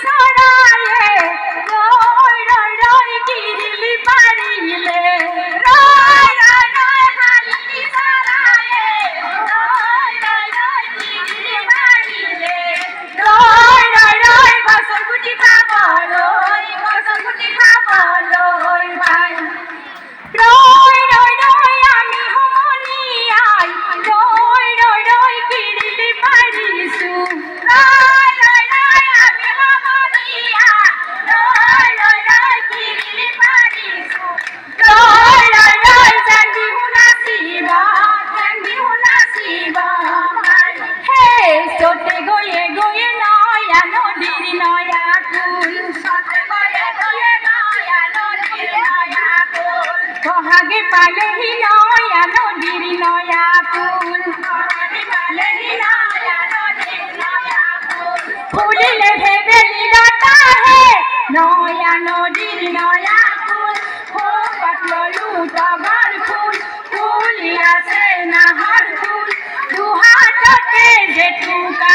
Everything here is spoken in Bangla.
সরায়ে রই রই রই কিরিলি পারিলে রই রই রই হালি সরায়ে রই রই রই কিরিলি পারিলে রই রই রই বসর গুটি খাবলই বসর গুটি খাবলই ভাই রই রই রই আমি হুমনিয়াই রই রই রই কিরিলি পারিসু রই রই রই আমি হুমনিয়া রই রই রই কিরিলি পারিসু রই রই রই জানি হুনাসিবা হে সোতে গয়ে গয়ে নয়া নদীর নয়া কুল সোতে গয়ে গয়ে নয়া নদীর নয়া কুল কহাগে পালে হি নয়া নদীর নয়া কুল কহাগে পালে হি নয়া নদীর নয়া কুল ফুলিলে ভেবে লীলতা হে নয়া নদীর নয়া কুল হো পাতলু টগর ফুল ফুলি আছে নাহর ফুল দুহাটতে জেঠু